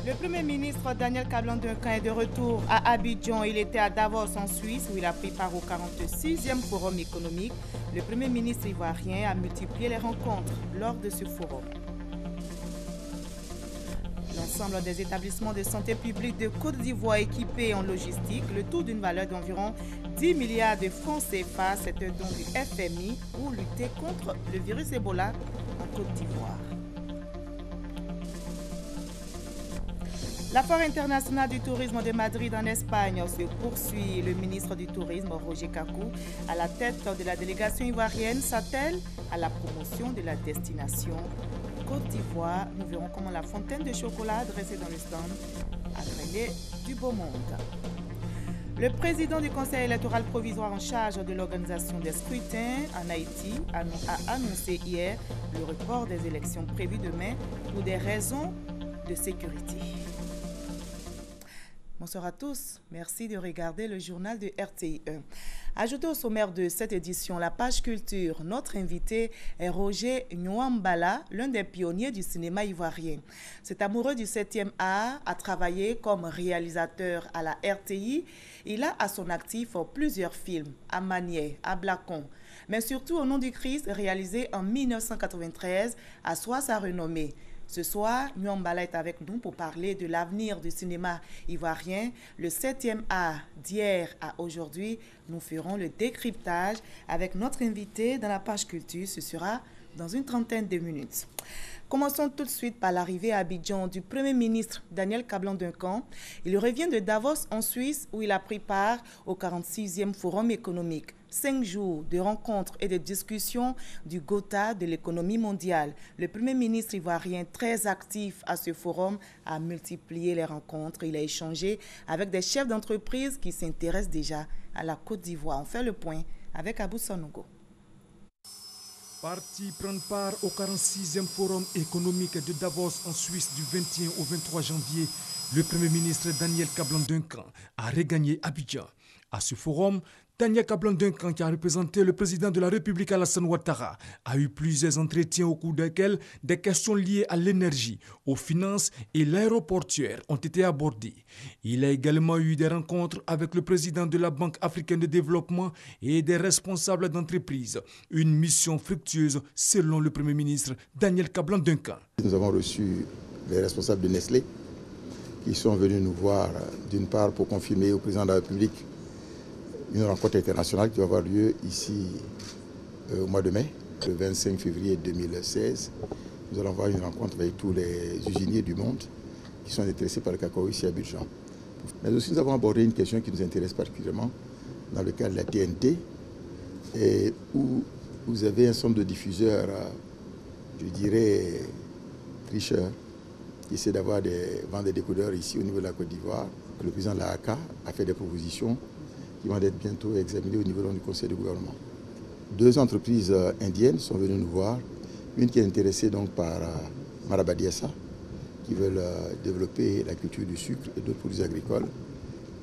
Le Premier ministre Daniel Kablan-Duncan est de retour à Abidjan. Il était à Davos en Suisse où il a pris part au 46e Forum économique. Le Premier ministre ivoirien a multiplié les rencontres lors de ce forum. L'ensemble des établissements de santé publique de Côte d'Ivoire équipés en logistique, le tout d'une valeur d'environ 10 milliards de francs CFA, c'est un don du FMI pour lutter contre le virus Ebola en Côte d'Ivoire. La Foire internationale du tourisme de Madrid en Espagne se poursuit. Le ministre du Tourisme, Roger Kakou, à la tête de la délégation ivoirienne, s'attelle à la promotion de la destination Côte d'Ivoire. Nous verrons comment la fontaine de chocolat dressée dans le stand a drainé du beau monde. Le président du Conseil électoral provisoire en charge de l'organisation des scrutins en Haïti a annoncé hier le report des élections prévues demain pour des raisons de sécurité. Bonsoir à tous, merci de regarder le journal de RTI1. Ajouté au sommaire de cette édition, la page culture, notre invité est Roger Nwambala, l'un des pionniers du cinéma ivoirien. Cet amoureux du 7e art a travaillé comme réalisateur à la RTI. Il a à son actif plusieurs films, à Manier, à Blacon, mais surtout au nom du Christ, réalisé en 1993, assoit sa renommée. Ce soir, Nwambala est avec nous pour parler de l'avenir du cinéma ivoirien, le 7e art d'hier à aujourd'hui. Nous ferons le décryptage avec notre invité dans la page culture. Ce sera dans une trentaine de minutes. Commençons tout de suite par l'arrivée à Abidjan du Premier ministre Daniel Kablan-Duncan. Il revient de Davos en Suisse où il a pris part au 46e Forum économique. 5 jours de rencontres et de discussions du Gotha de l'économie mondiale. Le Premier ministre ivoirien, très actif à ce forum, a multiplié les rencontres. Il a échangé avec des chefs d'entreprise qui s'intéressent déjà à la Côte d'Ivoire. On fait le point avec Abou Sanogo. Parti prendre part au 46e Forum économique de Davos en Suisse du 21 au 23 janvier, le Premier ministre Daniel Kablan-Duncan a regagné Abidjan. À ce forum, Daniel Kablan-Duncan, qui a représenté le président de la République Alassane Ouattara, a eu plusieurs entretiens au cours desquels des questions liées à l'énergie, aux finances et l'aéroportuaire ont été abordées. Il a également eu des rencontres avec le président de la Banque africaine de développement et des responsables d'entreprises. Une mission fructueuse selon le Premier ministre Daniel Kablan-Duncan. Nous avons reçu les responsables de Nestlé qui sont venus nous voir d'une part pour confirmer au président de la République une rencontre internationale qui va avoir lieu ici au mois de mai, le 25 février 2016. Nous allons avoir une rencontre avec tous les usiniers du monde qui sont intéressés par le cacao ici à Abidjan. Mais aussi nous avons abordé une question qui nous intéresse particulièrement dans le cadre de la TNT, et où vous avez un certain nombre de diffuseurs, je dirais, tricheurs, qui essaient d'avoir vendre des décodeurs ici au niveau de la Côte d'Ivoire. Le président de la ACA a fait des propositions qui vont être bientôt examinées au niveau du Conseil de gouvernement. 2 entreprises indiennes sont venues nous voir. Une qui est intéressée donc par Marabadiassa, qui veulent développer la culture du sucre et d'autres produits agricoles,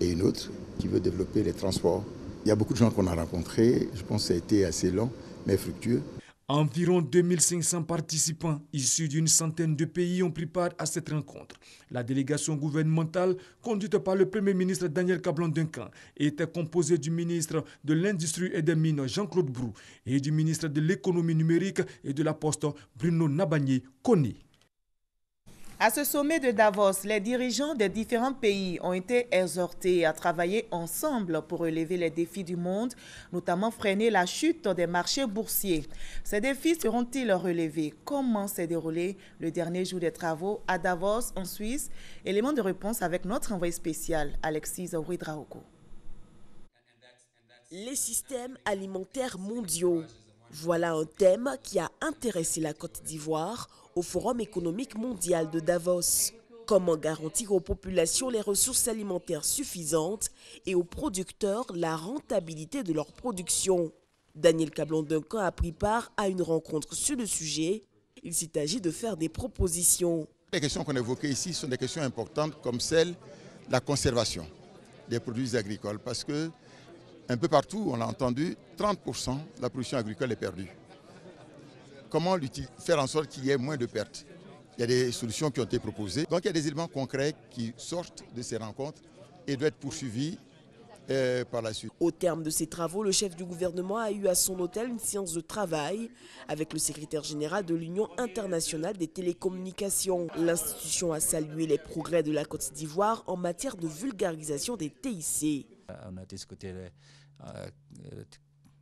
et une autre qui veut développer les transports. Il y a beaucoup de gens qu'on a rencontrés. Je pense que ça a été assez long, mais fructueux. Environ 2500 participants issus d'une centaine de pays ont pris part à cette rencontre. La délégation gouvernementale, conduite par le Premier ministre Daniel Kablan-Duncan, était composée du ministre de l'Industrie et des Mines Jean-Claude Brou et du ministre de l'Économie numérique et de la Poste Bruno Nabagné-Koni. À ce sommet de Davos, les dirigeants des différents pays ont été exhortés à travailler ensemble pour relever les défis du monde, notamment freiner la chute des marchés boursiers. Ces défis seront-ils relevés? Comment s'est déroulé le dernier jour des travaux à Davos, en Suisse? Élément de réponse avec notre envoyé spécial, Alexis Ouidraogo. Les systèmes alimentaires mondiaux. Voilà un thème qui a intéressé la Côte d'Ivoire au Forum économique mondial de Davos. Comment garantir aux populations les ressources alimentaires suffisantes et aux producteurs la rentabilité de leur production? Daniel Kablan-Duncan a pris part à une rencontre sur le sujet. Il s'est agi de faire des propositions. Les questions qu'on évoquait ici sont des questions importantes comme celle de la conservation des produits agricoles, parce que un peu partout, on l'a entendu, 30% de la production agricole est perdue. Comment faire en sorte qu'il y ait moins de pertes? Il y a des solutions qui ont été proposées. Donc il y a des éléments concrets qui sortent de ces rencontres et doivent être poursuivis par la suite. Au terme de ces travaux, le chef du gouvernement a eu à son hôtel une séance de travail avec le secrétaire général de l'Union internationale des télécommunications. L'institution a salué les progrès de la Côte d'Ivoire en matière de vulgarisation des TIC. On a discuté les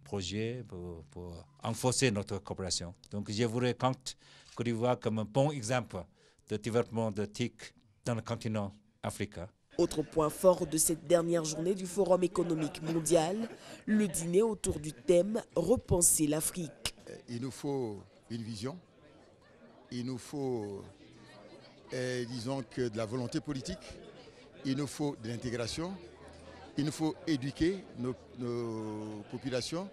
projets pour renforcer notre coopération. Donc je vous raconte Côte d'Ivoire comme un bon exemple de développement de TIC dans le continent africain. Autre point fort de cette dernière journée du Forum économique mondial, le dîner autour du thème « Repenser l'Afrique ». Il nous faut une vision, il nous faut, disons que de la volonté politique, il nous faut de l'intégration, il nous faut éduquer nos populations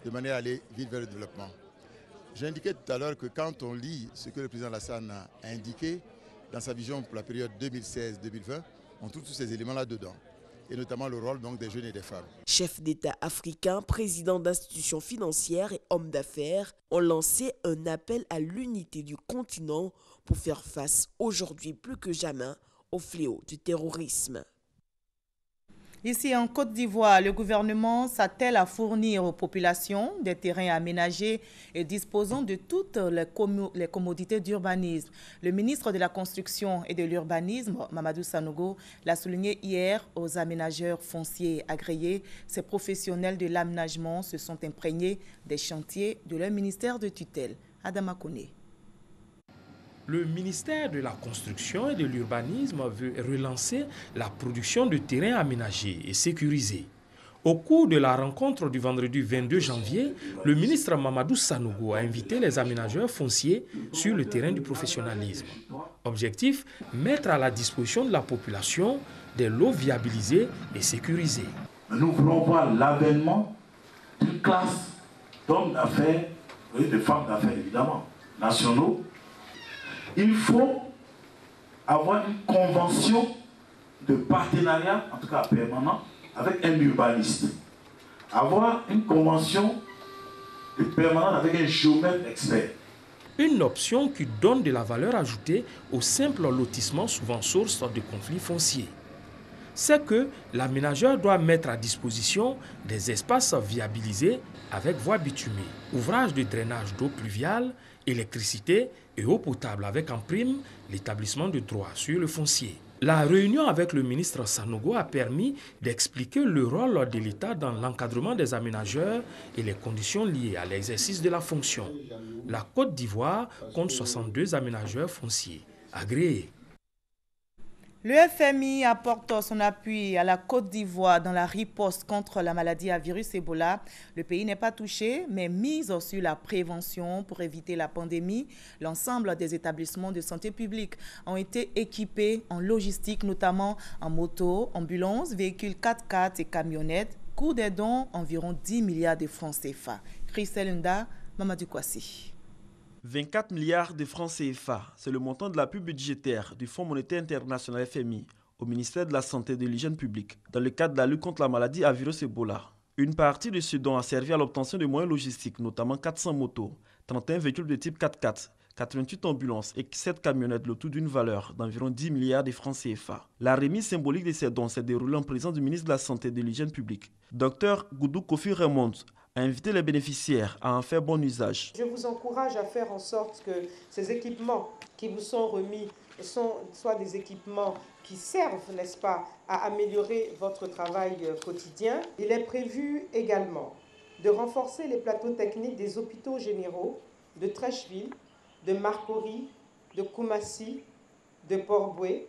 de manière à aller vite vers le développement. J'ai indiqué tout à l'heure que quand on lit ce que le président Alassane a indiqué dans sa vision pour la période 2016-2020, on trouve tous ces éléments là-dedans, et notamment le rôle donc, des jeunes et des femmes. Chefs d'État africains, présidents d'institutions financières et hommes d'affaires ont lancé un appel à l'unité du continent pour faire face aujourd'hui plus que jamais au fléau du terrorisme. Ici en Côte d'Ivoire, le gouvernement s'attelle à fournir aux populations des terrains aménagés et disposant de toutes les commodités d'urbanisme. Le ministre de la Construction et de l'Urbanisme, Mamadou Sanogo, l'a souligné hier aux aménageurs fonciers agréés. Ces professionnels de l'aménagement se sont imprégnés des chantiers de leur ministère de tutelle. Adama Kone. Le ministère de la Construction et de l'Urbanisme veut relancer la production de terrains aménagés et sécurisés. Au cours de la rencontre du vendredi 22 janvier, le ministre Mamadou Sanogo a invité les aménageurs fonciers sur le terrain du professionnalisme. Objectif, mettre à la disposition de la population des lots viabilisés et sécurisés. Nous voulons voir l'avènement d'une classe d'hommes d'affaires et de femmes d'affaires, évidemment, nationaux. Il faut avoir une convention de partenariat, en tout cas permanent, avec un urbaniste. Avoir une convention permanente avec un géomètre expert. Une option qui donne de la valeur ajoutée au simple lotissement souvent source de conflits fonciers. C'est que l'aménageur doit mettre à disposition des espaces viabilisés avec voies bitumées, ouvrages de drainage d'eau pluviale, électricité et eau potable avec en prime l'établissement de droits sur le foncier. La réunion avec le ministre Sanogo a permis d'expliquer le rôle de l'État dans l'encadrement des aménageurs et les conditions liées à l'exercice de la fonction. La Côte d'Ivoire compte 62 aménageurs fonciers agréés. Le FMI apporte son appui à la Côte d'Ivoire dans la riposte contre la maladie à virus Ebola. Le pays n'est pas touché, mais mise sur la prévention pour éviter la pandémie. L'ensemble des établissements de santé publique ont été équipés en logistique, notamment en moto, ambulances, véhicules 4x4 et camionnettes. Coût des dons, environ 10 milliards de francs CFA. Christelle Nda, Mamadou Kwasi. 24 milliards de francs CFA, c'est le montant de l'appui budgétaire du Fonds monétaire international FMI au ministère de la Santé et de l'Hygiène publique dans le cadre de la lutte contre la maladie à virus Ebola. Une partie de ce don a servi à l'obtention de moyens logistiques, notamment 400 motos, 31 véhicules de type 4x4, 88 ambulances et 7 camionnettes, le tout d'une valeur d'environ 10 milliards de francs CFA. La remise symbolique de ces dons s'est déroulée en présence du ministre de la Santé et de l'Hygiène publique. Dr Goudou Kofi Raymond a invité les bénéficiaires à en faire bon usage. Je vous encourage à faire en sorte que ces équipements qui vous sont remis soient des équipements qui servent, n'est-ce pas, à améliorer votre travail quotidien. Il est prévu également de renforcer les plateaux techniques des hôpitaux généraux de Treichville, de Marcory, de Koumassi, de Port-Boué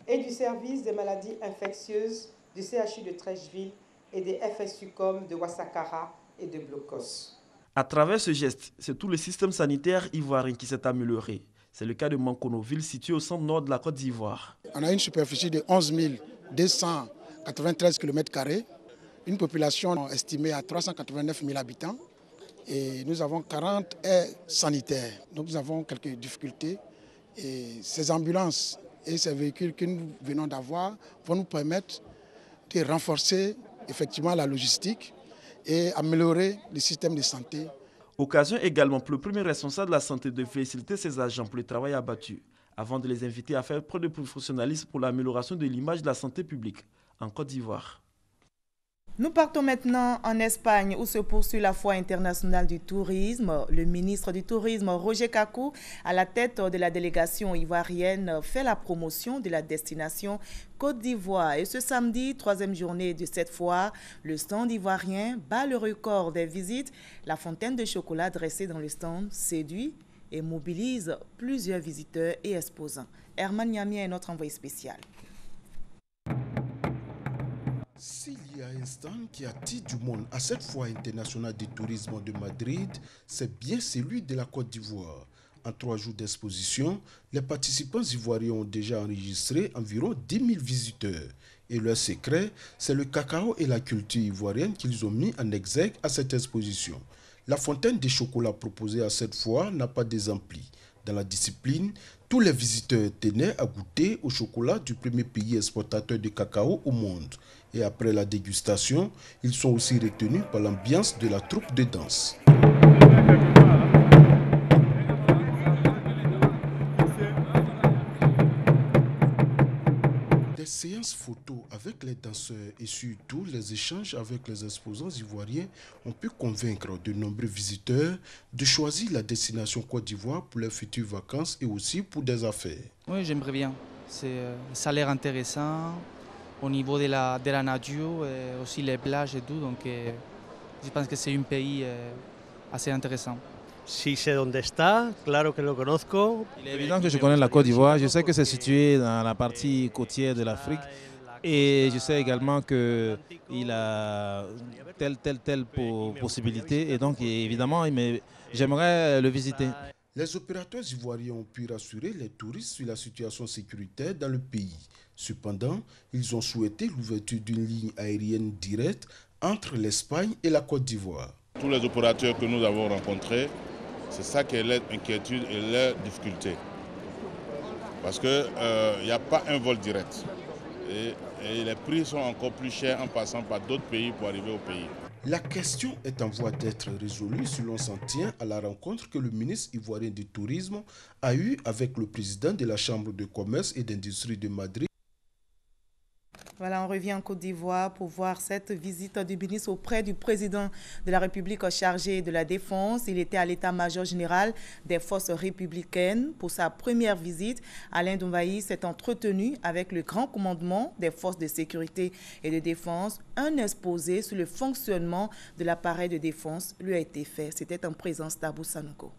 et du service des maladies infectieuses du CHU de Treichville et des FSUCOM de Ouassakara et de Blocos. À travers ce geste, c'est tout le système sanitaire ivoirien qui s'est amélioré. C'est le cas de Mankono, ville située au centre nord de la Côte d'Ivoire. On a une superficie de 11 293 km², une population estimée à 389 000 habitants et nous avons 40 aires sanitaires. Donc nous avons quelques difficultés et ces ambulances et ces véhicules que nous venons d'avoir vont nous permettre de renforcer effectivement la logistique et améliorer le système de santé. Occasion également pour le premier responsable de la santé de féliciter ses agents pour le travail abattu. avant de les inviter à faire preuve de professionnalisme pour l'amélioration de l'image de la santé publique en Côte d'Ivoire. Nous partons maintenant en Espagne où se poursuit la Foire internationale du tourisme. Le ministre du Tourisme, Roger Kakou, à la tête de la délégation ivoirienne, fait la promotion de la destination Côte d'Ivoire. Et ce samedi, 3e journée de cette foire, le stand ivoirien bat le record des visites. La fontaine de chocolat dressée dans le stand séduit et mobilise plusieurs visiteurs et exposants. Herman Niami est notre envoyé spécial. S'il y a un stand qui attire du monde à cette Foire internationale du tourisme de Madrid, c'est bien celui de la Côte d'Ivoire. En 3 jours d'exposition, les participants ivoiriens ont déjà enregistré environ 10 000 visiteurs. Et leur secret, c'est le cacao et la culture ivoirienne qu'ils ont mis en exergue à cette exposition. La fontaine de chocolat proposée à cette foire n'a pas désempli. Dans la discipline, tous les visiteurs tenaient à goûter au chocolat du premier pays exportateur de cacao au monde. Et après la dégustation, ils sont aussi retenus par l'ambiance de la troupe de danse. Des séances photos avec les danseurs et surtout les échanges avec les exposants ivoiriens ont pu convaincre de nombreux visiteurs de choisir la destination Côte d'Ivoire pour leurs futures vacances et aussi pour des affaires. Oui, j'aimerais bien. Ça a l'air intéressant au niveau de la nature, et aussi les plages et tout. Donc je pense que c'est un pays assez intéressant. Si sé dónde está, claro que lo conozco. Il est évident que je connais la Côte d'Ivoire. Je sais que c'est situé dans la partie côtière de l'Afrique. Et je sais également qu'il a telle possibilité. Et donc, évidemment, j'aimerais le visiter. Les opérateurs ivoiriens ont pu rassurer les touristes sur la situation sécuritaire dans le pays. Cependant, ils ont souhaité l'ouverture d'une ligne aérienne directe entre l'Espagne et la Côte d'Ivoire. Tous les opérateurs que nous avons rencontrés, c'est ça qui est leur inquiétude et leur difficulté. Parce qu'il n'y a pas un vol direct. Et les prix sont encore plus chers en passant par d'autres pays pour arriver au pays. La question est en voie d'être résolue si l'on s'en tient à la rencontre que le ministre ivoirien du Tourisme a eue avec le président de la Chambre de commerce et d'industrie de Madrid. Voilà, on revient en Côte d'Ivoire pour voir cette visite du ministre auprès du président de la République chargé de la Défense. Il était à l'état-major général des forces républicaines. Pour sa première visite, Alain Domvaï s'est entretenu avec le grand commandement des forces de sécurité et de défense. Un exposé sur le fonctionnement de l'appareil de défense lui a été fait. C'était en présence d'Abou Sanouko.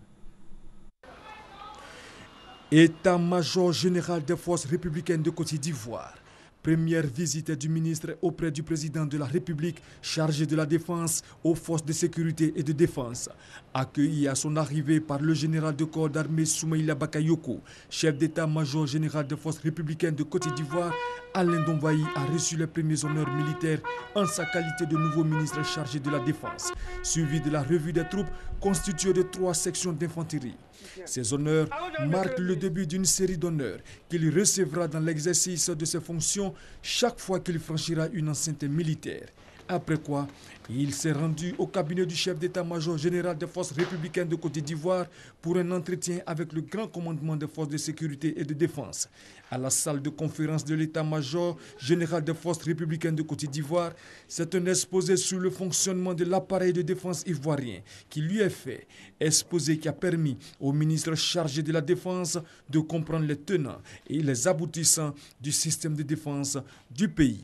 État-major général des forces républicaines de Côte d'Ivoire. Première visite du ministre auprès du président de la République chargé de la défense aux forces de sécurité et de défense. Accueilli à son arrivée par le général de corps d'armée Soumaïla Bakayoko, chef d'état-major général des forces républicaines de Côte d'Ivoire, Alain Domvaï a reçu les premiers honneurs militaires en sa qualité de nouveau ministre chargé de la défense, suivi de la revue des troupes constituée de 3 sections d'infanterie. Ces honneurs marquent le début d'une série d'honneurs qu'il recevra dans l'exercice de ses fonctions chaque fois qu'il franchira une enceinte militaire. Après quoi, il s'est rendu au cabinet du chef d'état-major général des forces républicaines de Côte d'Ivoire pour un entretien avec le grand commandement des forces de sécurité et de défense. À la salle de conférence de l'état-major général des forces républicaines de Côte d'Ivoire, c'est un exposé sur le fonctionnement de l'appareil de défense ivoirien qui lui est fait. Exposé qui a permis au ministre chargé de la défense de comprendre les tenants et les aboutissants du système de défense du pays.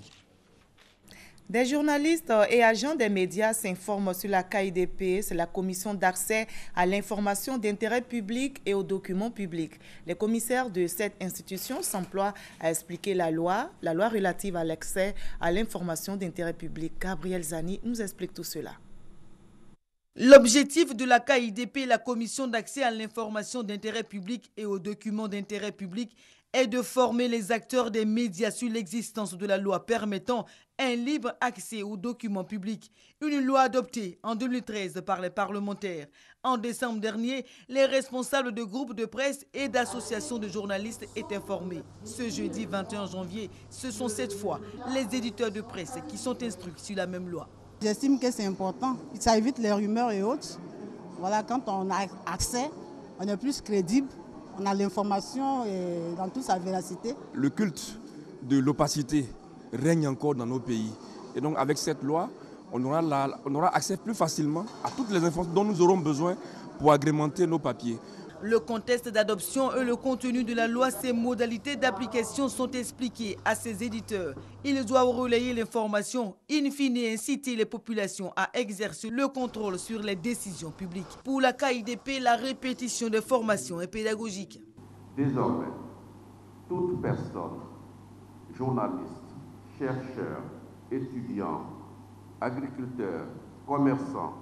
Des journalistes et agents des médias s'informent sur la KIDP, c'est la commission d'accès à l'information d'intérêt public et aux documents publics. Les commissaires de cette institution s'emploient à expliquer la loi relative à l'accès à l'information d'intérêt public. Gabriel Zani nous explique tout cela. L'objectif de la KIDP, la commission d'accès à l'information d'intérêt public et aux documents d'intérêt public, est de former les acteurs des médias sur l'existence de la loi permettant un libre accès aux documents publics. Une loi adoptée en 2013 par les parlementaires. En décembre dernier, les responsables de groupes de presse et d'associations de journalistes étaient formés. Ce jeudi 21 janvier, ce sont cette fois les éditeurs de presse qui sont instruits sur la même loi. J'estime que c'est important. Ça évite les rumeurs et autres. Voilà, quand on a accès, on est plus crédible. On a l'information dans toute sa véracité. Le culte de l'opacité règne encore dans nos pays. Et donc avec cette loi, on aura accès plus facilement à toutes les informations dont nous aurons besoin pour agrémenter nos papiers. Le contexte d'adoption et le contenu de la loi, ses modalités d'application sont expliqués à ses éditeurs. Ils doivent relayer l'information, in fine inciter les populations à exercer le contrôle sur les décisions publiques. Pour la KIDP, la répétition des formations est pédagogique. Désormais, toute personne, journaliste, chercheur, étudiant, agriculteur, commerçant,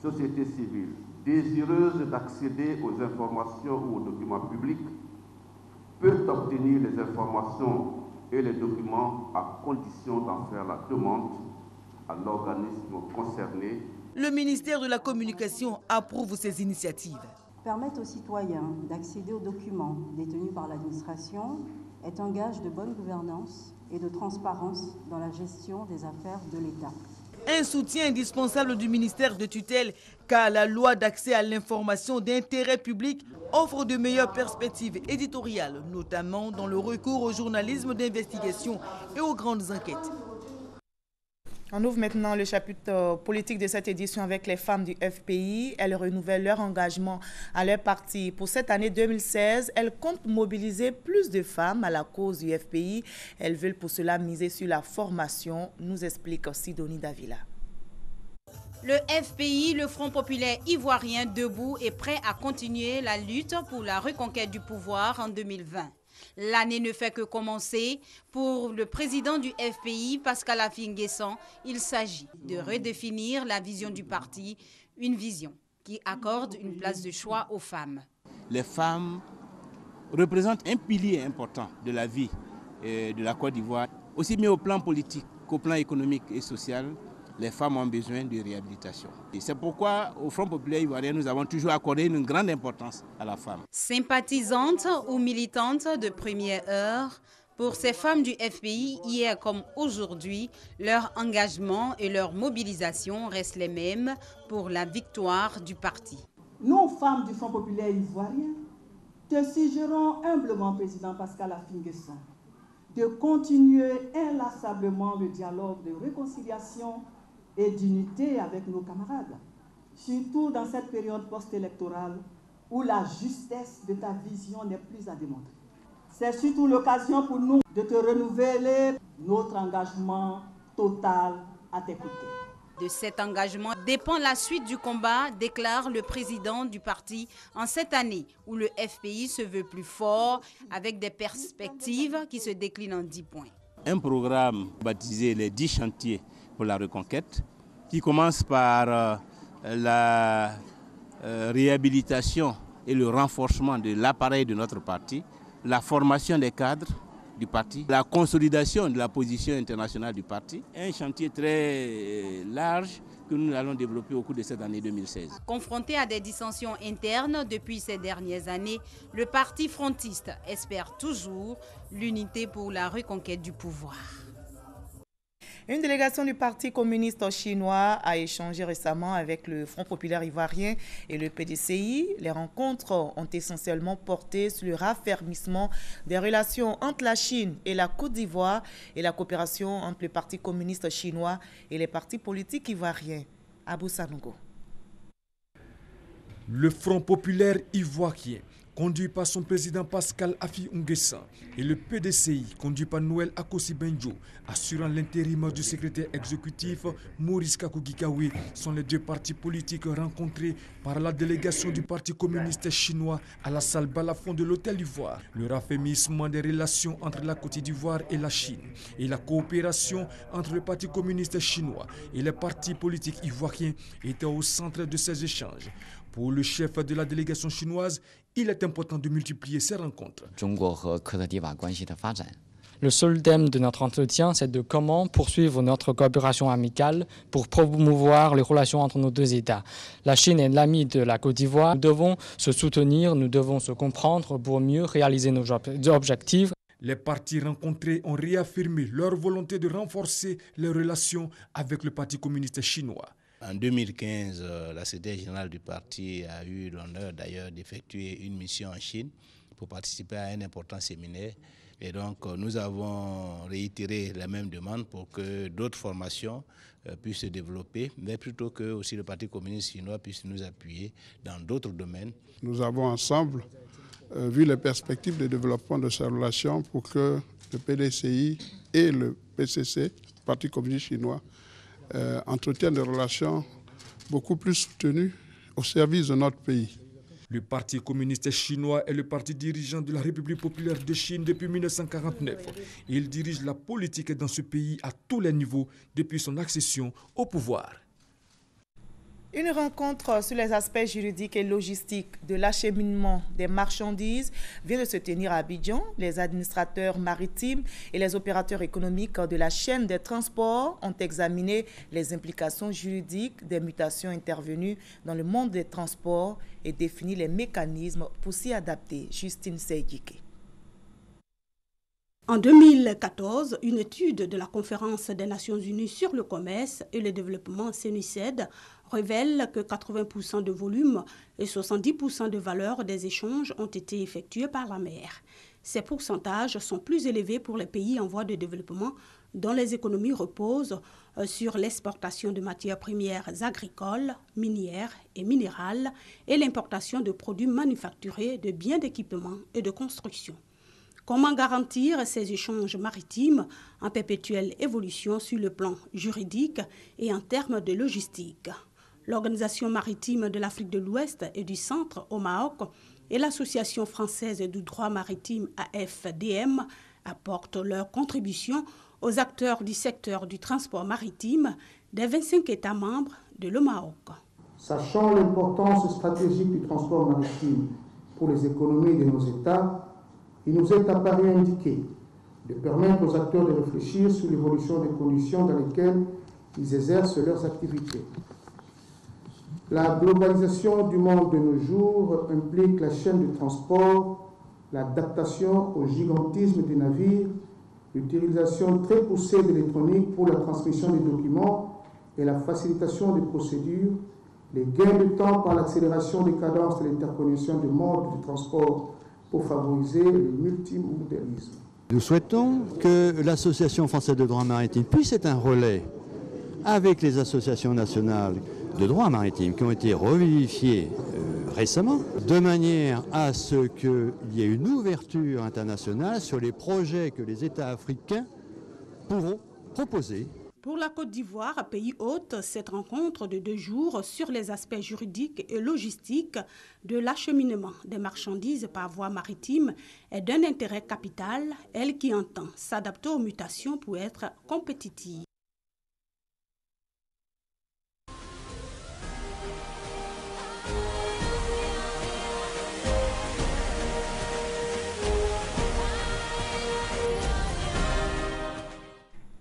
société civile, désireuse d'accéder aux informations ou aux documents publics, peut obtenir les informations et les documents à condition d'en faire la demande à l'organisme concerné. Le ministère de la Communication approuve ces initiatives. Permettre aux citoyens d'accéder aux documents détenus par l'administration est un gage de bonne gouvernance et de transparence dans la gestion des affaires de l'État. Un soutien indispensable du ministère de tutelle, car la loi d'accès à l'information d'intérêt public offre de meilleures perspectives éditoriales, notamment dans le recours au journalisme d'investigation et aux grandes enquêtes. On ouvre maintenant le chapitre politique de cette édition avec les femmes du FPI. Elles renouvellent leur engagement à leur parti. Pour cette année 2016, elles comptent mobiliser plus de femmes à la cause du FPI. Elles veulent pour cela miser sur la formation, nous explique Sidonie Davila. Le FPI, le Front populaire ivoirien debout, est prêt à continuer la lutte pour la reconquête du pouvoir en 2020. L'année ne fait que commencer. Pour le président du FPI, Pascal Affi-N'Guessan, il s'agit de redéfinir la vision du parti, une vision qui accorde une place de choix aux femmes. Les femmes représentent un pilier important de la vie de la Côte d'Ivoire, aussi bien au plan politique qu'au plan économique et social. Les femmes ont besoin de réhabilitation. Et c'est pourquoi, au Front populaire ivoirien, nous avons toujours accordé une grande importance à la femme. Sympathisantes ou militantes de première heure, pour ces femmes du FPI, hier comme aujourd'hui, leur engagement et leur mobilisation restent les mêmes pour la victoire du parti. Nous, femmes du Front populaire ivoirien, te suggérons humblement, président Pascal Affi-N'Guessan, de continuer inlassablement le dialogue de réconciliation et d'unité avec nos camarades, surtout dans cette période post-électorale où la justesse de ta vision n'est plus à démontrer. C'est surtout l'occasion pour nous de te renouveler notre engagement total à tes côtés. De cet engagement dépend la suite du combat, déclare le président du parti en cette année où le FPI se veut plus fort avec des perspectives qui se déclinent en 10 points. Un programme baptisé les 10 chantiers pour la reconquête qui commence par la réhabilitation et le renforcement de l'appareil de notre parti, la formation des cadres du parti, la consolidation de la position internationale du parti, un chantier très large que nous allons développer au cours de cette année 2016. Confronté à des dissensions internes depuis ces dernières années, le parti frontiste espère toujours l'unité pour la reconquête du pouvoir. Une délégation du Parti communiste chinois a échangé récemment avec le Front populaire ivoirien et le PDCI. Les rencontres ont essentiellement porté sur le raffermissement des relations entre la Chine et la Côte d'Ivoire et la coopération entre le Parti communiste chinois et les partis politiques ivoiriens. Abou Sanogo. Le Front populaire ivoirien, conduit par son président Pascal Affi-N'Guessan, et le PDCI, conduit par Noël Akossi-Benjo, assurant l'intérim du secrétaire exécutif Maurice Kakou-Gikawe, sont les deux partis politiques rencontrés par la délégation du Parti communiste chinois à la salle Balafon de l'Hôtel d'Ivoire. Le raffermissement des relations entre la Côte d'Ivoire et la Chine et la coopération entre le Parti communiste chinois et les partis politiques ivoiriens étaient au centre de ces échanges. Pour le chef de la délégation chinoise, il est important de multiplier ces rencontres. Le seul thème de notre entretien, c'est de comment poursuivre notre coopération amicale pour promouvoir les relations entre nos deux États. La Chine est l'ami de la Côte d'Ivoire. Nous devons se soutenir, nous devons se comprendre pour mieux réaliser nos objectifs. Les partis rencontrés ont réaffirmé leur volonté de renforcer les relations avec le Parti communiste chinois. En 2015, la secrétaire générale du parti a eu l'honneur d'ailleurs d'effectuer une mission en Chine pour participer à un important séminaire. Et donc, nous avons réitéré la même demande pour que d'autres formations puissent se développer, mais plutôt que aussi le Parti communiste chinois puisse nous appuyer dans d'autres domaines. Nous avons ensemble vu les perspectives de développement de ces relations pour que le PDCI et le PCC, le Parti communiste chinois, entretiennent des relations beaucoup plus soutenues au service de notre pays. Le Parti communiste chinois est le parti dirigeant de la République populaire de Chine depuis 1949. Il dirige la politique dans ce pays à tous les niveaux depuis son accession au pouvoir. Une rencontre sur les aspects juridiques et logistiques de l'acheminement des marchandises vient de se tenir à Abidjan. Les administrateurs maritimes et les opérateurs économiques de la chaîne des transports ont examiné les implications juridiques des mutations intervenues dans le monde des transports et défini les mécanismes pour s'y adapter. Justine Seydjike. En 2014, une étude de la Conférence des Nations Unies sur le commerce et le développement CNUCED révèle que 80% de volume et 70% de valeur des échanges ont été effectués par la mer. Ces pourcentages sont plus élevés pour les pays en voie de développement dont les économies reposent sur l'exportation de matières premières agricoles, minières et minérales et l'importation de produits manufacturés, de biens d'équipement et de construction. Comment garantir ces échanges maritimes en perpétuelle évolution sur le plan juridique et en termes de logistique? L'Organisation maritime de l'Afrique de l'Ouest et du Centre au Maroc et l'Association française du droit maritime AFDM apportent leur contribution aux acteurs du secteur du transport maritime des 25 États membres de le Maroc. Sachant l'importance stratégique du transport maritime pour les économies de nos États, il nous est apparu indiqué de permettre aux acteurs de réfléchir sur l'évolution des conditions dans lesquelles ils exercent leurs activités. La globalisation du monde de nos jours implique la chaîne de transport, l'adaptation au gigantisme des navires, l'utilisation très poussée de l'électronique pour la transmission des documents et la facilitation des procédures, les gains de temps par l'accélération des cadences de l'interconnexion des modes de transport pour favoriser le multimodalisme. Nous souhaitons que l'Association française de droit maritime puisse être un relais avec les associations nationales de droit maritime qui ont été revivifiées récemment, de manière à ce qu'il y ait une ouverture internationale sur les projets que les États africains pourront proposer. Pour la Côte d'Ivoire, pays hôte, cette rencontre de 2 jours sur les aspects juridiques et logistiques de l'acheminement des marchandises par voie maritime est d'un intérêt capital, elle qui entend s'adapter aux mutations pour être compétitive.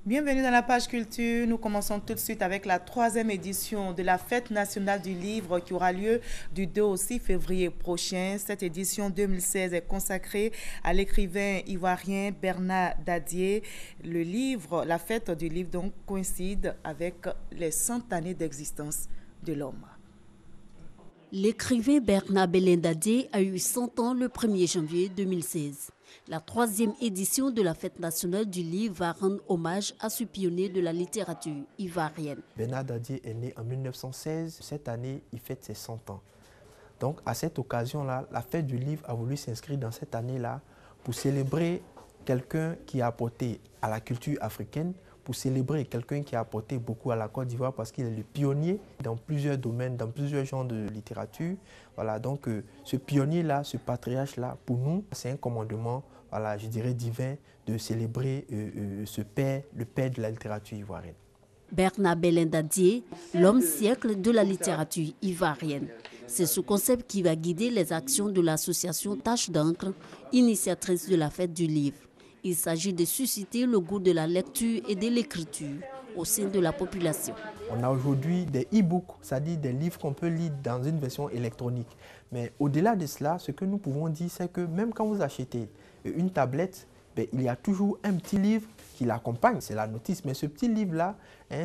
Bienvenue dans la page culture. Nous commençons tout de suite avec la 3e édition de la Fête nationale du livre qui aura lieu du 2 au 6 février prochain. Cette édition 2016 est consacrée à l'écrivain ivoirien Bernard Dadier. Le livre, la fête du livre donc coïncide avec les 100 années d'existence de l'homme. L'écrivain Bernard Dadier a eu 100 ans le 1er janvier 2016. La 3e édition de la Fête nationale du livre va rendre hommage à ce pionnier de la littérature ivoirienne. Bernard Dadier est né en 1916. Cette année, il fête ses 100 ans. Donc, à cette occasion-là, la Fête du livre a voulu s'inscrire dans cette année-là pour célébrer quelqu'un qui a apporté à la culture africaine, pour célébrer quelqu'un qui a apporté beaucoup à la Côte d'Ivoire parce qu'il est le pionnier dans plusieurs domaines, dans plusieurs genres de littérature. Voilà, donc ce pionnier-là, ce patriarche-là, pour nous, c'est un commandement, voilà, je dirais divin, de célébrer ce père, le père de la littérature ivoirienne. Bernard Dadier, l'homme siècle de la littérature ivoirienne. C'est ce concept qui va guider les actions de l'association Tache d'encre, initiatrice de la Fête du livre. Il s'agit de susciter le goût de la lecture et de l'écriture au sein de la population. On a aujourd'hui des e-books, c'est-à-dire des livres qu'on peut lire dans une version électronique. Mais au-delà de cela, ce que nous pouvons dire, c'est que même quand vous achetez une tablette, il y a toujours un petit livre qui l'accompagne, c'est la notice. Mais ce petit livre-là,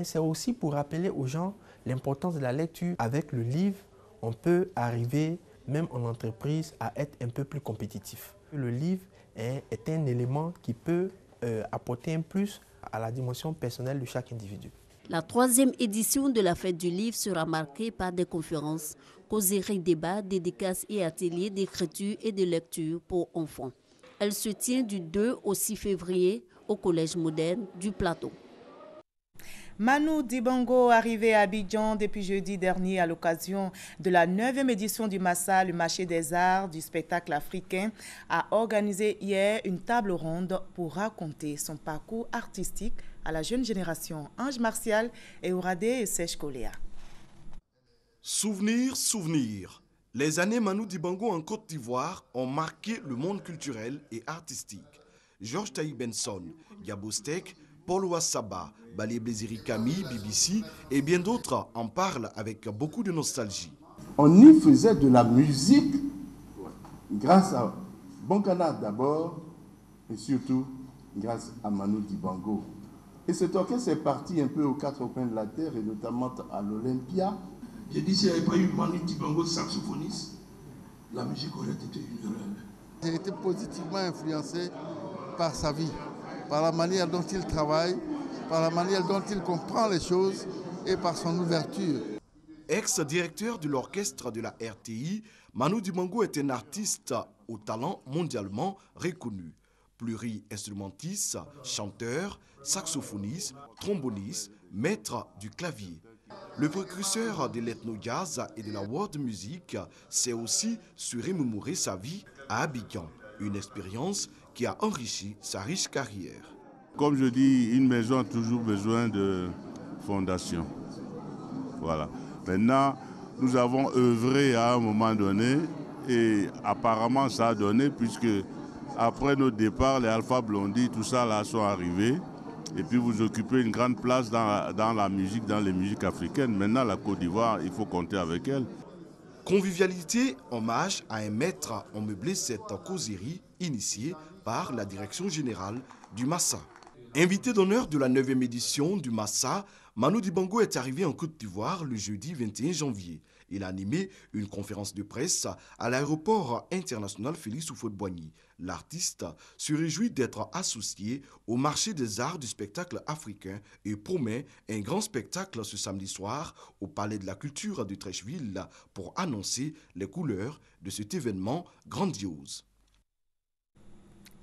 c'est aussi pour rappeler aux gens l'importance de la lecture. Avec le livre, on peut arriver, même en entreprise, à être un peu plus compétitif. Le livre est un élément qui peut apporter un plus à la dimension personnelle de chaque individu. La 3e édition de la Fête du Livre sera marquée par des conférences, causeries, débats, dédicaces et ateliers d'écriture et de lecture pour enfants. Elle se tient du 2 au 6 février au Collège moderne du Plateau. Manu Dibango, arrivé à Abidjan depuis jeudi dernier à l'occasion de la 9e édition du Massa, le marché des arts du spectacle africain, a organisé hier une table ronde pour raconter son parcours artistique à la jeune génération. Ange Martial, Euradé et Sèche Coléa. Souvenir, souvenir. Les années Manu Dibango en Côte d'Ivoire ont marqué le monde culturel et artistique. Georges Taï Benson, Yabostek, Paul Wassaba, Balé Blésiri Camille, BBC et bien d'autres en parlent avec beaucoup de nostalgie. On y faisait de la musique grâce à Bonkana d'abord et surtout grâce à Manu Dibango. Et cet orchestre est parti un peu aux quatre coins de la terre et notamment à l'Olympia. J'ai dit s'il n'y avait pas eu Manu Dibango saxophoniste, la musique aurait été une erreur. J'ai été positivement influencé par sa vie, par la manière dont il travaille, par la manière dont il comprend les choses et par son ouverture. Ex-directeur de l'orchestre de la RTI, Manu Dibango est un artiste au talent mondialement reconnu. Pluri-instrumentiste, chanteur, saxophoniste, tromboniste, maître du clavier. Le précurseur de l'ethno-jazz et de la world music sait aussi se remémorer sa vie à Abidjan, une expérience qui a enrichi sa riche carrière. Comme je dis, une maison a toujours besoin de fondation. Voilà. Maintenant, nous avons œuvré à un moment donné et apparemment ça a donné puisque après notre départ, les Alpha Blondy, tout ça là sont arrivés. Et puis vous occupez une grande place dans la musique, dans les musiques africaines. Maintenant, la Côte d'Ivoire, il faut compter avec elle. Convivialité, hommage à un maître ont meublé cette causerie initiée par la direction générale du Massa. Invité d'honneur de la 9e édition du Massa, Manu Dibango est arrivé en Côte d'Ivoire le jeudi 21 janvier. Il a animé une conférence de presse à l'aéroport international Félix Houphouët-Boigny. L'artiste se réjouit d'être associé au marché des arts du spectacle africain et promet un grand spectacle ce samedi soir au Palais de la Culture de Treichville pour annoncer les couleurs de cet événement grandiose.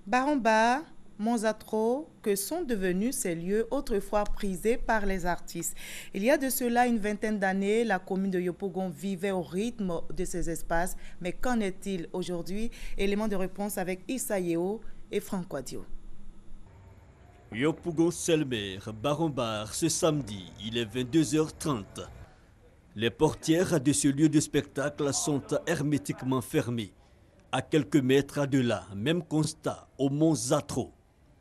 Baramba, Monzatro, que sont devenus ces lieux autrefois prisés par les artistes. Il y a de cela une vingtaine d'années, la commune de Yopougon vivait au rythme de ces espaces. Mais qu'en est-il aujourd'hui? Élément de réponse avec Issa Yeo et Franck Wadio. Yopougon-Selmer, Barombar, ce samedi, il est 22h30. Les portières de ce lieu de spectacle sont hermétiquement fermées. À quelques mètres de là, même constat au Mont Zatro.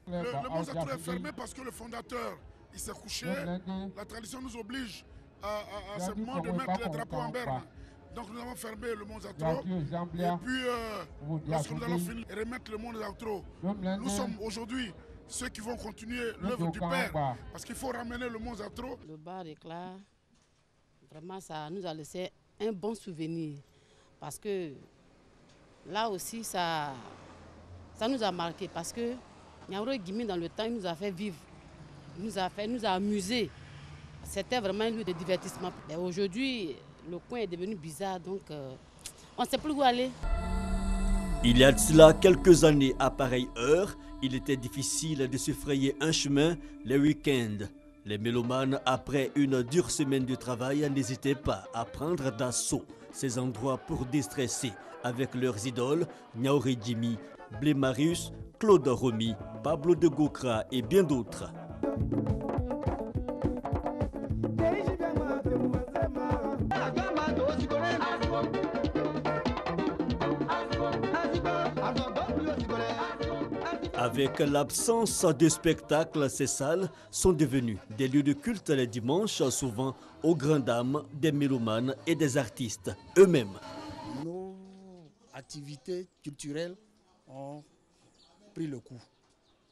Le Mont Zatro est fermé parce que le fondateur, il s'est couché. La tradition nous oblige à ce moment de mettre les drapeaux en berne. Donc nous avons fermé le Mont Zatro. Et puis, lorsque nous allons finir et remettre le Mont Zatro, nous sommes aujourd'hui ceux qui vont continuer l'œuvre du Père. Parce qu'il faut ramener le Mont Zatro. Le bar éclat, vraiment, ça nous a laissé un bon souvenir. Parce que là aussi, ça nous a marqué. Parce que Niaouro Guimi, dans le temps, il nous a fait vivre, il nous a amusés. C'était vraiment un lieu de divertissement. Et aujourd'hui, le coin est devenu bizarre, donc on ne sait plus où aller. Il y a de cela quelques années, à pareille heure, il était difficile de se frayer un chemin les week-ends. Les mélomanes, après une dure semaine de travail, n'hésitaient pas à prendre d'assaut ces endroits pour déstresser avec leurs idoles, Niaouro Guimi, Blé Marius, Claude Romy, Pablo de Gokra et bien d'autres. Avec l'absence de spectacles, ces salles sont devenues des lieux de culte les dimanches, souvent aux grandes dames des mélomanes et des artistes eux-mêmes. Nos activités culturelles ont pris le coup.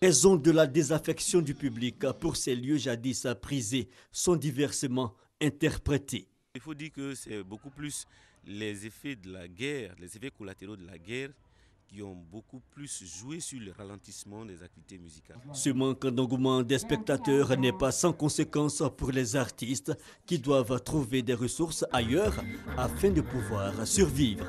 Les raisons de la désaffection du public pour ces lieux jadis prisés sont diversement interprétés. Il faut dire que c'est beaucoup plus les effets de la guerre, les effets collatéraux de la guerre qui ont beaucoup plus joué sur le ralentissement des activités musicales. Ce manque d'engouement des spectateurs n'est pas sans conséquence pour les artistes qui doivent trouver des ressources ailleurs afin de pouvoir survivre.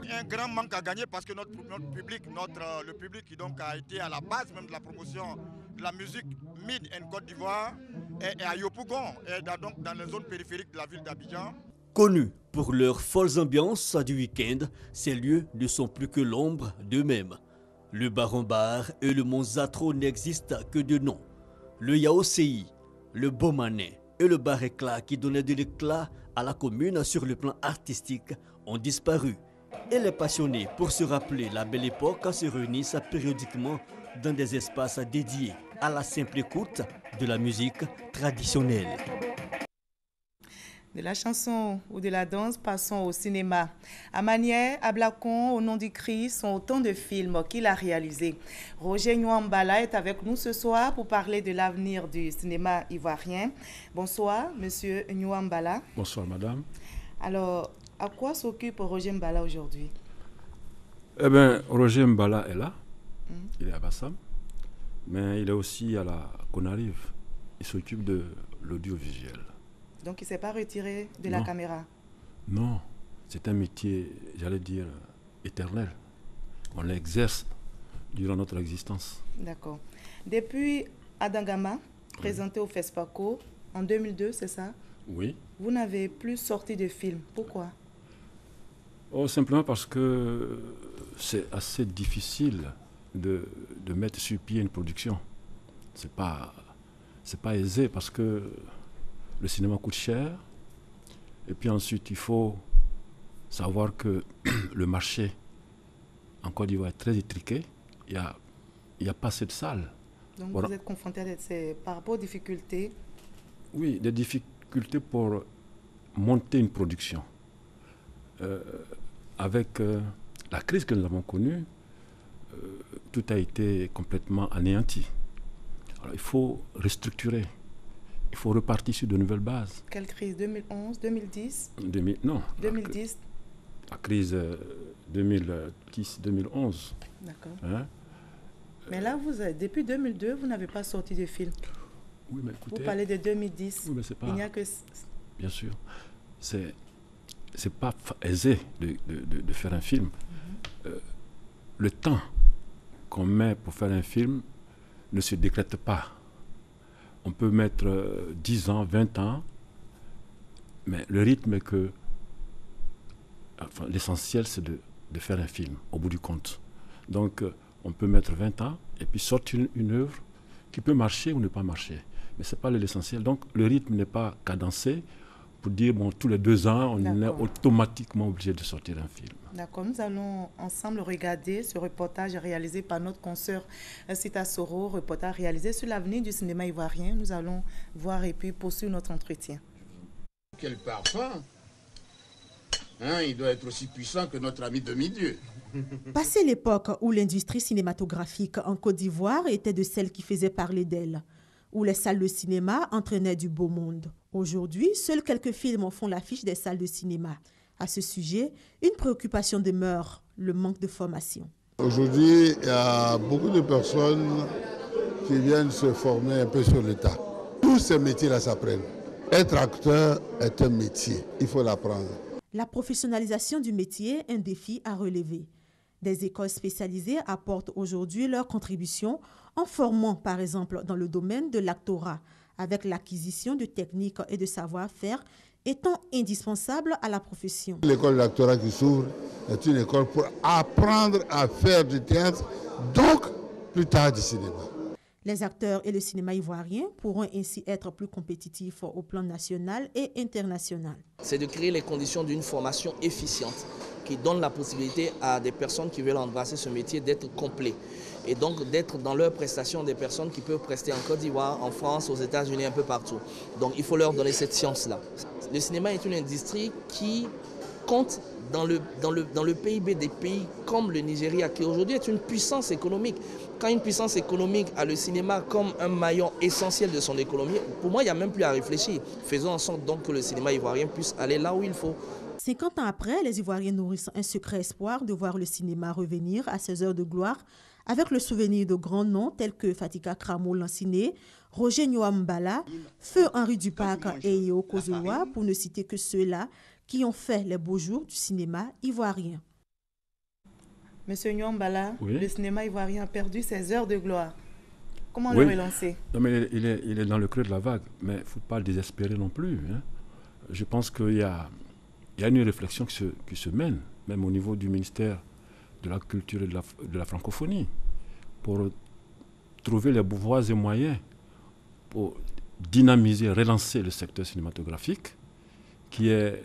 Un grand manque à gagner parce que notre public, le public qui donc a été à la base même de la promotion de la musique mid en Côte d'Ivoire est à Yopougon, et donc dans les zones périphériques de la ville d'Abidjan. Connus pour leurs folles ambiances du week-end, ces lieux ne sont plus que l'ombre d'eux-mêmes. Le Baron Bar et le Mont Zatro n'existent que de nom. Le Yaosei, le Beaumanet et le Bar Éclat qui donnaient de l'éclat à la commune sur le plan artistique ont disparu. Et les passionnés, pour se rappeler la belle époque, se réunissent périodiquement dans des espaces dédiés à la simple écoute de la musique traditionnelle. De la chanson ou de la danse, passons au cinéma. Amanière, Ablakon, Au nom du Christ sont autant de films qu'il a réalisés. Roger Nyuambala est avec nous ce soir pour parler de l'avenir du cinéma ivoirien. Bonsoir, monsieur Nyuambala. Bonsoir, madame. Alors, à quoi s'occupe Roger Mbala aujourd'hui? Eh bien, Roger Mbala est là. Il est à Bassam. Mais il est aussi à la Conarive. Il s'occupe de l'audiovisuel. Donc, il ne s'est pas retiré de la caméra? Non, c'est un métier, j'allais dire, éternel. On l'exerce durant notre existence. D'accord. Depuis Adangama, présenté au FESPACO en 2002, c'est ça? Oui. Vous n'avez plus sorti de film. Pourquoi? Simplement parce que c'est assez difficile de mettre sur pied une production. C'est pas aisé parce que le cinéma coûte cher. Et puis ensuite, il faut savoir que le marché en Côte d'Ivoire est très étriqué. Il n'y a pas assez de salles. Donc voilà. Vous êtes confronté par rapport aux difficultés? Oui, des difficultés pour monter une production. Avec la crise que nous avons connue, tout a été complètement anéanti. Alors, il faut restructurer. Il faut repartir sur de nouvelles bases. Quelle crise? 2011, 2010? Non. 2010. La crise 2010-2011. D'accord. Hein? Mais là, depuis 2002, vous n'avez pas sorti de film. Oui, mais écoutez... Vous parlez de 2010. Oui, mais c'est pas... Il n'y a que... Bien sûr. C'est pas aisé de faire un film. Le temps qu'on met pour faire un film ne se décrète pas. On peut mettre 10 ans, 20 ans, mais le rythme est que... Enfin, l'essentiel, c'est de faire un film, au bout du compte. Donc, on peut mettre 20 ans et puis sortir une œuvre qui peut marcher ou ne pas marcher. Mais ce n'est pas l'essentiel. Donc, le rythme n'est pas cadencé pour dire, bon, tous les 2 ans, on est automatiquement obligé de sortir un film. D'accord. Nous allons ensemble regarder ce reportage réalisé par notre consoeur Sita Soro, reportage réalisé sur l'avenir du cinéma ivoirien. Nous allons voir et puis poursuivre notre entretien. Quel parfum! Il doit être aussi puissant que notre ami demi-dieu. Passé l'époque où l'industrie cinématographique en Côte d'Ivoire était de celles qui faisaient parler d'elle, où les salles de cinéma entraînaient du beau monde. Aujourd'hui, seuls quelques films font l'affiche des salles de cinéma. À ce sujet, une préoccupation demeure, le manque de formation. Aujourd'hui, il y a beaucoup de personnes qui viennent se former un peu sur l'État. Tous ces métiers-là s'apprennent. Être acteur est un métier, il faut l'apprendre. La professionnalisation du métier est un défi à relever. Des écoles spécialisées apportent aujourd'hui leur contribution en formant, par exemple, dans le domaine de l'actorat, avec l'acquisition de techniques et de savoir-faire étant indispensable à la profession. L'école d'actorat qui s'ouvre est une école pour apprendre à faire du théâtre, donc plus tard du cinéma. Les acteurs et le cinéma ivoirien pourront ainsi être plus compétitifs au plan national et international. C'est de créer les conditions d'une formation efficiente qui donne la possibilité à des personnes qui veulent embrasser ce métier d'être complets et donc d'être dans leur prestation des personnes qui peuvent prester en Côte d'Ivoire, en France, aux États-Unis, un peu partout. Donc il faut leur donner cette science-là. Le cinéma est une industrie qui compte dans le PIB des pays comme le Nigeria, qui aujourd'hui est une puissance économique. Quand une puissance économique a le cinéma comme un maillon essentiel de son économie, pour moi, il n'y a même plus à réfléchir. Faisons en sorte donc que le cinéma ivoirien puisse aller là où il faut. 50 ans après, les Ivoiriens nourrissent un secret espoir de voir le cinéma revenir à ses heures de gloire, avec le souvenir de grands noms tels que Fatika Kramo Lanciné, Roger Nyuambala, Feu Henri Dupac et Yeo Kozoloa, pour ne citer que ceux-là qui ont fait les beaux jours du cinéma ivoirien. Monsieur Nyuambala, oui. Le cinéma ivoirien a perdu ses heures de gloire. Comment le relancer? Non, mais il est dans le creux de la vague, mais il ne faut pas le désespérer non plus. Hein. Je pense qu'il y a une réflexion qui se mène, même au niveau du ministère de la Culture et de la Francophonie, pour trouver les voies et moyens pour dynamiser, relancer le secteur cinématographique, qui est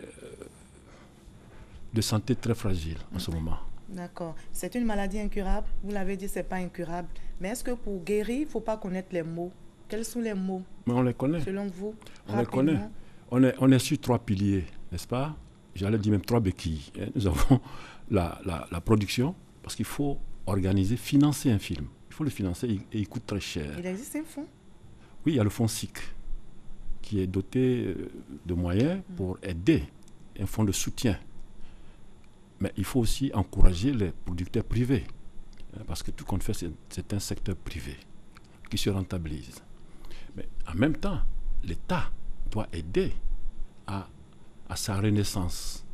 de santé très fragile en ce moment. D'accord. C'est une maladie incurable. Vous l'avez dit, ce n'est pas incurable. Mais est-ce que pour guérir, il ne faut pas connaître les mots? Quels sont les mots? Mais on les connaît. Selon vous, on les connaît. On est sur 3 piliers, n'est-ce pas? J'allais dire même 3 béquilles. Nous avons la production, parce qu'il faut organiser, financer un film. Il faut le financer et il coûte très cher. Il existe un fonds? Oui, il y a le fonds SIC, qui est doté de moyens pour aider, un fonds de soutien. Mais il faut aussi encourager les producteurs privés, parce que tout compte fait, c'est un secteur privé qui se rentabilise. Mais en même temps, l'État doit aider à sa renaissance,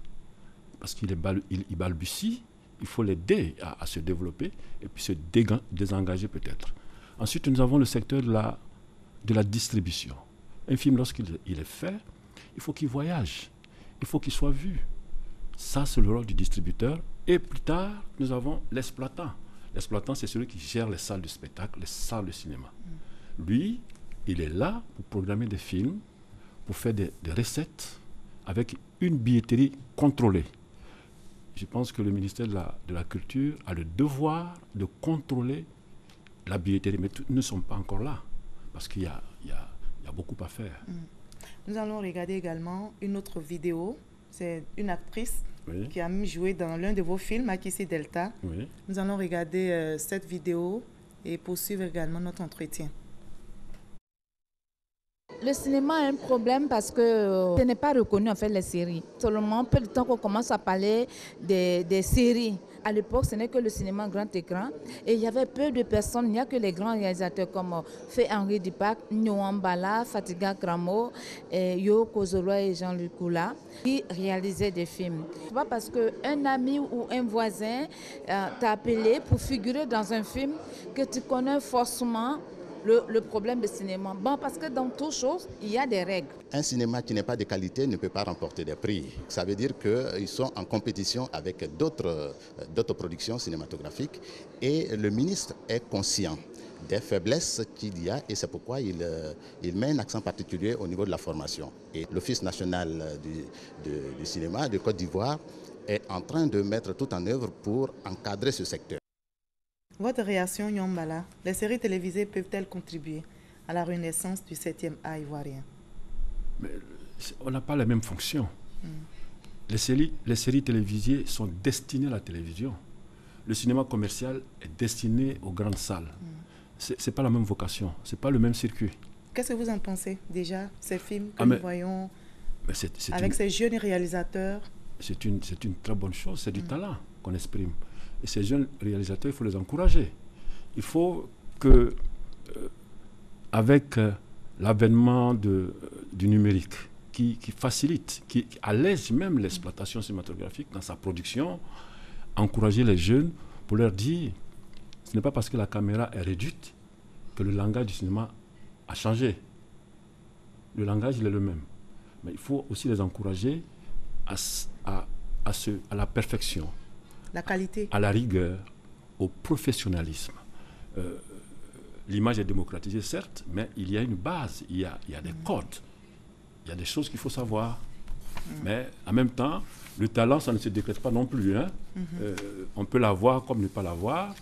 parce qu'il balbutie, il faut l'aider à se développer et puis se désengager peut-être. Ensuite, nous avons le secteur de la distribution. Un film, lorsqu'il est fait, il faut qu'il voyage, il faut qu'il soit vu. Ça, c'est le rôle du distributeur. Et plus tard, nous avons l'exploitant. L'exploitant, c'est celui qui gère les salles de spectacle, les salles de cinéma. Lui, il est là pour programmer des films, pour faire des recettes avec une billetterie contrôlée. Je pense que le ministère de la Culture a le devoir de contrôler la billetterie. Mais nous ne sommes pas encore là, parce qu'il y a beaucoup à faire. Nous allons regarder également une autre vidéo. C'est une actrice qui a même joué dans l'un de vos films, Akissi Delta. Oui. Nous allons regarder cette vidéo et poursuivre également notre entretien. Le cinéma a un problème parce que ce n'est pas reconnu en fait les séries. Seulement peu de temps qu'on commence à parler des séries. À l'époque, ce n'est que le cinéma grand écran et il y avait peu de personnes. Il n'y a que les grands réalisateurs comme Feu Henri Dupac, Nyuambala, Fatika Kramo, Yeo Kozoloa et Jean-Luc Koula qui réalisaient des films. Ce n'est pas parce qu'un ami ou un voisin t'a appelé pour figurer dans un film que tu connais forcément le problème du cinéma. Bon, parce que dans toutes choses, il y a des règles. Un cinéma qui n'est pas de qualité ne peut pas remporter des prix. Ça veut dire qu'ils sont en compétition avec d'autres productions cinématographiques et le ministre est conscient des faiblesses qu'il y a et c'est pourquoi il met un accent particulier au niveau de la formation. Et l'Office national du cinéma de Côte d'Ivoire est en train de mettre tout en œuvre pour encadrer ce secteur. Votre réaction, Nyuambala, les séries télévisées peuvent-elles contribuer à la renaissance du 7e art ivoirien? Mais on n'a pas la même fonction. Les séries télévisées sont destinées à la télévision. Le cinéma commercial est destiné aux grandes salles. Ce n'est pas la même vocation, ce n'est pas le même circuit. Qu'est-ce que vous en pensez déjà, ces films que nous voyons avec ces jeunes réalisateurs? C'est une très bonne chose, c'est du talent qu'on exprime. Et ces jeunes réalisateurs, il faut les encourager. Il faut que, avec l'avènement du numérique, qui facilite, qui allège même l'exploitation cinématographique dans sa production, encourager les jeunes pour leur dire, ce n'est pas parce que la caméra est réduite que le langage du cinéma a changé. Le langage, il est le même. Mais il faut aussi les encourager à la perfection. La qualité. À la rigueur, au professionnalisme. L'image est démocratisée, certes, mais il y a une base, il y a des codes, il y a des choses qu'il faut savoir. Mais en même temps, le talent, ça ne se décrète pas non plus. Hein. On peut l'avoir comme ne pas l'avoir.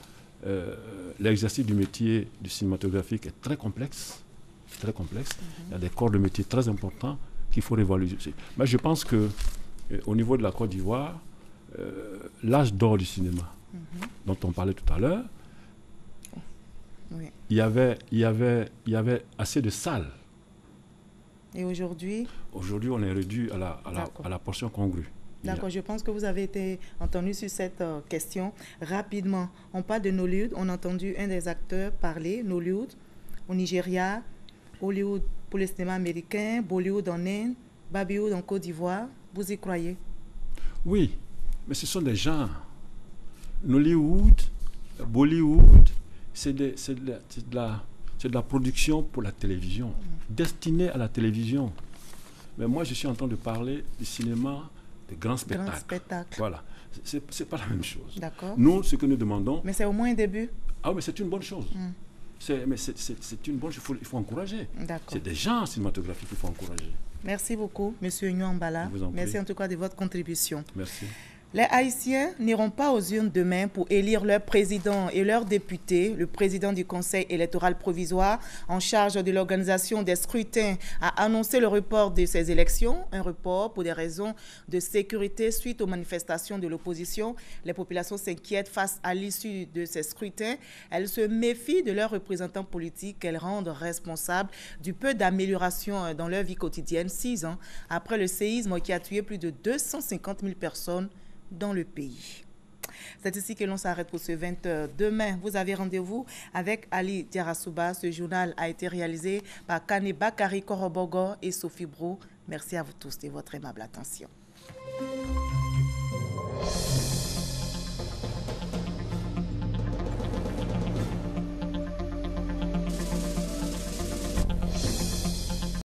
L'exercice du métier du cinématographique est très complexe. Très complexe. Il y a des corps de métier très importants qu'il faut réévaluer. Mais je pense qu'au niveau de la Côte d'Ivoire, l'âge d'or du cinéma, dont on parlait tout à l'heure, oui. il y avait assez de salles. Et aujourd'hui? Aujourd'hui, on est réduit à la portion congrue. D'accord, je pense que vous avez été entendu sur cette question. Rapidement, on parle de Nollywood. On a entendu un des acteurs parler, Nollywood au Nigeria, Hollywood pour le cinéma américain, Bollywood en Inde, Babywood en Côte d'Ivoire. Vous y croyez? Oui, mais ce sont des genres. Nollywood, Bollywood, c'est de la production pour la télévision, destinée à la télévision. Mais moi, je suis en train de parler du cinéma de grands spectacles. Voilà. C'est pas la même chose. D'accord. Nous, ce que nous demandons... Mais c'est au moins un début. Ah oui, mais c'est une bonne chose. Mais c'est une bonne chose, il faut encourager. C'est des genres cinématographiques qu'il faut encourager. Merci beaucoup, M. Nyuan Mbala. Merci en tout cas de votre contribution. Merci. Les Haïtiens n'iront pas aux urnes demain pour élire leur président et leur député. Le président du Conseil électoral provisoire en charge de l'organisation des scrutins a annoncé le report de ces élections. Un report pour des raisons de sécurité suite aux manifestations de l'opposition. Les populations s'inquiètent face à l'issue de ces scrutins. Elles se méfient de leurs représentants politiques qu'elles rendent responsables du peu d'amélioration dans leur vie quotidienne 6 ans après le séisme qui a tué plus de 250 000 personnes dans le pays. C'est ici que l'on s'arrête pour ce 20h. Demain, vous avez rendez-vous avec Ali Diarasouba. Ce journal a été réalisé par Kane Bakari Korobogo et Sophie Bro. Merci à vous tous de votre aimable attention.